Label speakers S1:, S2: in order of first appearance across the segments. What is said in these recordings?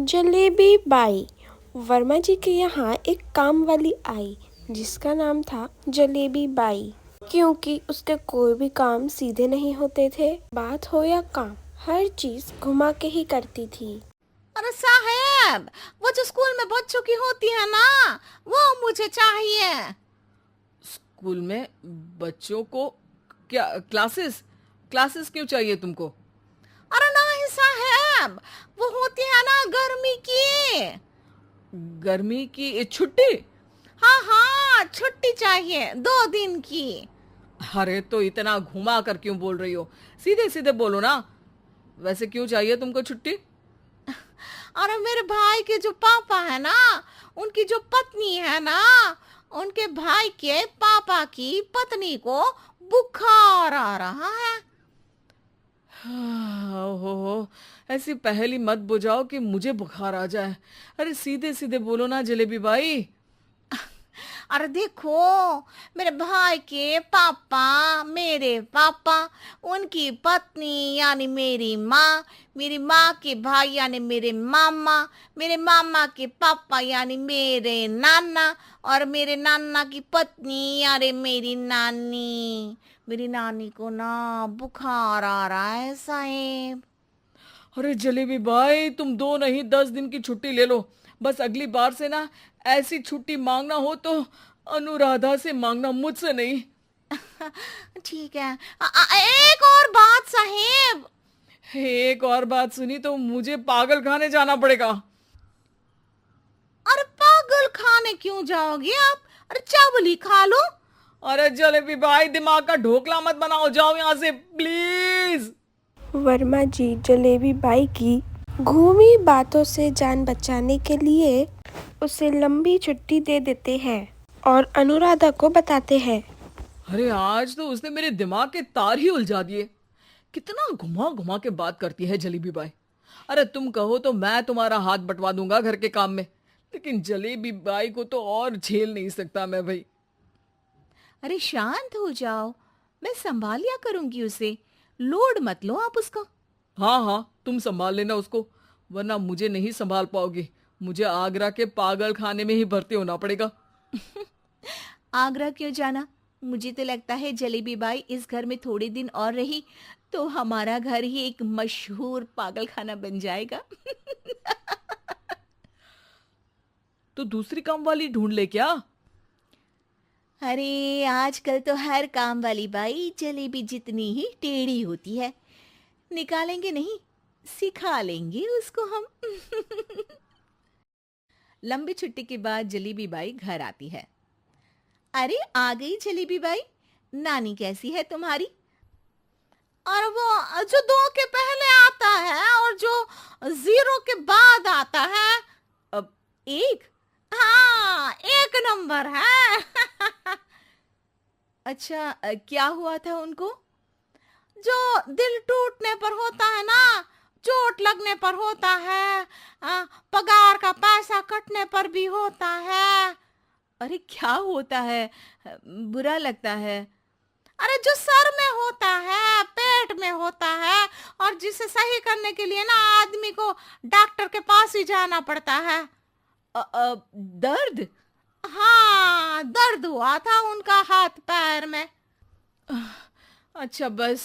S1: Jalebi by. Verma जी के यहाँ एक काम वाली आई जिसका नाम था जलेबी बाई। क्योंकि उसके कोई भी काम सीधे नहीं होते थे, बात हो या काम, हर चीज घुमा के ही करती थी।
S2: अरे साहब, वो जो स्कूल में बच्चों की होती है ना, वो मुझे चाहिए।
S3: स्कूल में बच्चों को क्या क्लासेस क्लासेस क्यों चाहिए तुमको?
S2: अरे नहीं साहब, वो होती है ना गर्मी की।
S3: गर्मी की छुट्टी?
S2: हाँ हाँ, छुट्टी चाहिए 2 दिन की।
S3: अरे तो इतना घुमा कर क्यों बोल रही हो? सीधे सीधे बोलो ना। वैसे क्यों चाहिए तुमको छुट्टी?
S2: अरे मेरे भाई के जो पापा है ना, उनकी जो पत्नी है ना, उनके भाई के पापा की पत्नी को बुखार आ रहा है।
S3: ओहो, ऐसी पहेली मत बुझाओ कि मुझे बुखार आ जाए। अरे सीधे सीधे बोलो ना जलेबी बाई।
S2: अरे देखो, मेरे भाई के पापा, मेरे पापा, उनकी पत्नी यानी मेरी माँ के भाई यानी मेरे मामा के पापा यानी मेरे नाना, और मेरे नाना की पत्नी यानी मेरी नानी को ना बुखार आ रहा है साहेब।
S3: अरे जलेबी भाई, तुम 2 नहीं 10 दिन की छुट्टी ले लो। बस अगली बार से ना ऐसी छुट्टी मांगना हो तो अनुराधा से मांगना, मुझसे नहीं।
S2: ठीक है। एक और बात साहेब।
S3: एक और बात सुनी तो मुझे पागल खाने जाना पड़ेगा।
S2: अरे पागल खाने क्यों जाओगे आप? अरे चावल ही खा लो।
S3: अरे जलेबी भाई, दिमाग का ढोकला मत बनाओ, जाओ यहाँ से प्लीज।
S1: वर्मा जी जलेबी बाई की घूमी बातों से जान बचाने के लिए उसे लंबी छुट्टी दे देते हैं और अनुराधा को बताते हैं।
S3: अरे आज तो उसने मेरे दिमाग के तार ही उलझा दिए। कितना घुमा घुमा के बात करती है जलेबी बाई। अरे तुम कहो तो मैं तुम्हारा हाथ बंटवा दूंगा घर के काम में, लेकिन जलेबी बाई को तो और झेल नहीं सकता मैं भाई।
S2: अरे शांत हो जाओ, मैं संभाल लिया करूंगी उसे। लोड मत लो आप उसका।
S3: हाँ हाँ, तुम संभाल लेना उसको, वरना मुझे नहीं संभाल पाओगे। मुझे आगरा के पागल खाने में ही भर्ती होना पड़ेगा।
S2: आगरा क्यों जाना? मुझे तो लगता है जलेबी बाई इस घर में थोड़े दिन और रही तो हमारा घर ही एक मशहूर पागल खाना बन जाएगा।
S3: तो दूसरी काम वाली ढूंढ ले क्या?
S2: अरे आजकल तो हर काम वाली बाई जलेबी जितनी ही टेढ़ी होती है। निकालेंगे नहीं, सिखा लेंगे उसको हम। लंबी छुट्टी के बाद जलेबी बाई घर आती है। अरे आ गई जलेबी बाई, नानी कैसी है तुम्हारी? और वो जो 2 के पहले आता है और जो 0 के बाद आता है।
S3: अब
S2: 1? हाँ, 1 नंबर है। अच्छा, क्या हुआ था उनको? जो दिल टूटने पर होता है ना, चोट लगने पर होता है, पगार का पैसा कटने पर भी होता है।
S3: अरे क्या होता है? बुरा लगता है?
S2: अरे जो सर में होता है, पेट में होता है, और जिसे सही करने के लिए ना आदमी को डॉक्टर के पास ही जाना पड़ता है।
S3: दर्द?
S2: हाँ, दर्द हुआ था उनका हाथ पैर में।
S3: अच्छा बस,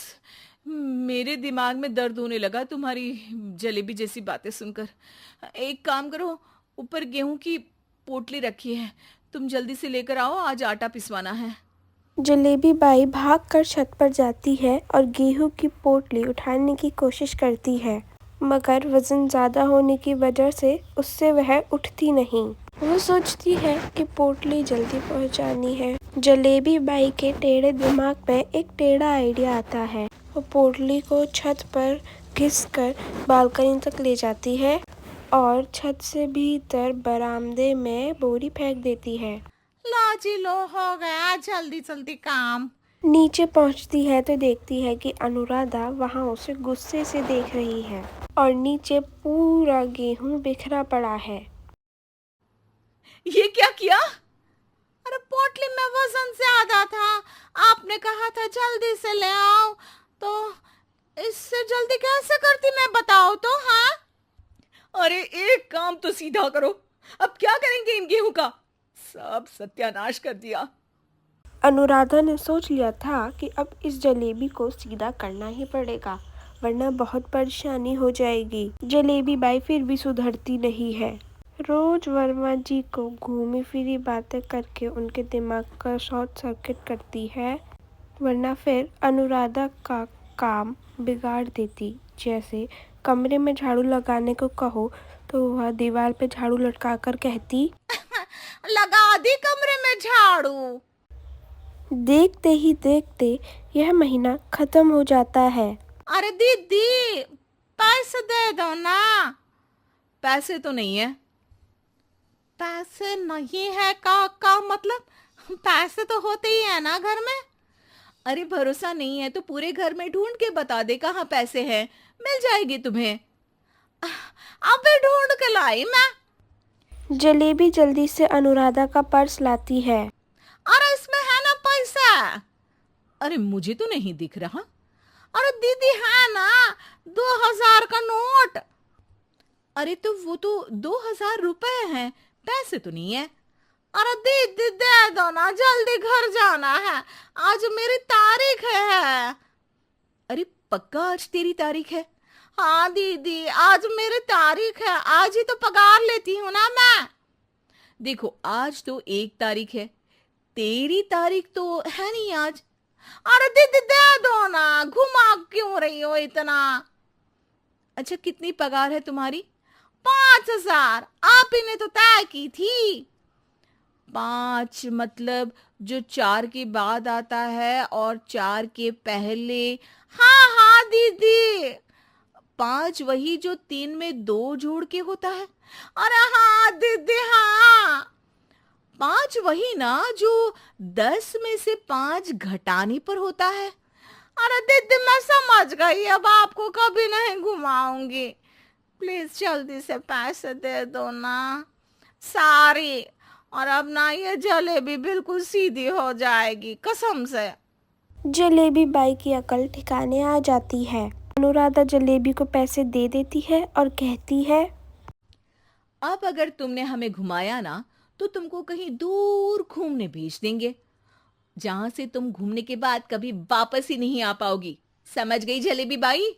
S3: मेरे दिमाग में दर्द होने लगा तुम्हारी जलेबी जैसी बातें सुनकर। एक काम करो, ऊपर गेहूं की पोटली रखी है, तुम जल्दी से लेकर आओ, आज आटा पिसवाना है।
S1: जलेबी बाई भागकर छत पर जाती है और गेहूं की पोटली उठाने की कोशिश करती है, मगर वजन ज्यादा होने की वजह से उससे वह उठती नहीं। वो सोचती है कि पोटली जल्दी पहुंचानी है। जलेबी बाई के टेढ़े दिमाग में एक टेढ़ा आइडिया आता है। वो पोटली को छत पर घिसकर बालकनी तक ले जाती है और छत से भीतर बरामदे में बोरी फेंक देती है।
S2: लो जी लो, हो गया जल्दी जल्दी काम।
S1: नीचे पहुंचती है तो देखती है कि अनुराधा वहां उसे गुस्से से देख रही है और नीचे पूरा गेहूं बिखरा पड़ा है।
S3: ये क्या किया?
S2: अरे पोटली में वजन ज्यादा था, आपने कहा था जल्दी से ले आओ, तो इससे जल्दी कैसे करती मैं बताओ तो। हाँ,
S3: अरे एक काम तो सीधा करो, अब क्या करेंगे इन गेहूं का? सब सत्यानाश कर दिया।
S1: अनुराधा ने सोच लिया था कि अब इस जलेबी को सीधा करना ही पड़ेगा, वरना बहुत परेशानी हो जाएगी। जलेबी बाई फिर भी सुधरती नहीं है। रोज वर्मा जी को घूमी फिरी बातें करके उनके दिमाग का शॉर्ट सर्किट करती है, वरना फिर अनुराधा का काम बिगाड़ देती। जैसे कमरे में झाड़ू लगाने को कहो तो वह दीवार पे झाड़ू लटकाकर कहती,
S2: लगा दी कमरे में झाड़ू।
S1: देखते ही देखते यह महीना खत्म हो जाता है।
S2: अरे दीदी, पैसे दे दो ना।
S3: पैसे तो नहीं है।
S2: पैसे नहीं है का मतलब पैसे तो होते ही है ना घर में।
S3: अरे भरोसा नहीं है तो पूरे घर में ढूंढ के बता दे कहाँ पैसे हैं, मिल जाएगी तुम्हें।
S2: अबे ढूंढ के लाई मैं।
S1: जलेबी जल्दी से अनुराधा का पर्स लाती है।
S2: अरे इसमें है ना पैसा।
S3: अरे मुझे तो नहीं दिख रहा।
S2: अरे दीदी है ना, 2000 का नोट।
S3: अरे तो वो तो 2000 रुपए हैं, पैसे तो नहीं है।
S2: अरे दीदी दे दो ना, जल्दी घर जाना है, आज मेरी तारीख है।
S3: अरे पक्का आज तेरी तारीख है?
S2: हाँ दीदी, आज मेरी तारीख है, आज ही तो पगार लेती हूँ ना मैं।
S3: देखो आज तो 1 तारीख है, तेरी तारीख तो है नहीं आज।
S2: अरे दीदी दे दो ना, घुमा क्यों रही हो इतना।
S3: अच्छा कितनी पगार है तुम्हारी?
S2: 5000, आप ही ने तो तय की थी।
S3: 5 मतलब जो 4 के बाद आता है और 4 के पहले।
S2: हाँ हाँ दीदी।
S3: 5 वही जो 3 में 2 जोड़ के होता है।
S2: अरे हाँ दीदी हाँ।
S3: 5 वही ना जो 10 में से 5 घटाने पर होता है।
S2: अरे दीदी मैं समझ गई, अब आपको कभी नहीं घुमाऊंगी। प्लीज जल्दी से पैसे दे दो ना सारी, और अब ना ये जलेबी बिल्कुल सीधी हो जाएगी कसम से।
S1: जलेबी बाई की अकल ठिकाने आ जाती है। अनुराधा जलेबी को पैसे दे देती है और कहती है,
S3: अब अगर तुमने हमें घुमाया ना तो तुमको कहीं दूर घूमने भेज देंगे, जहां से तुम घूमने के बाद कभी वापस ही नहीं आ पाओगी। समझ गई जलेबी बाई?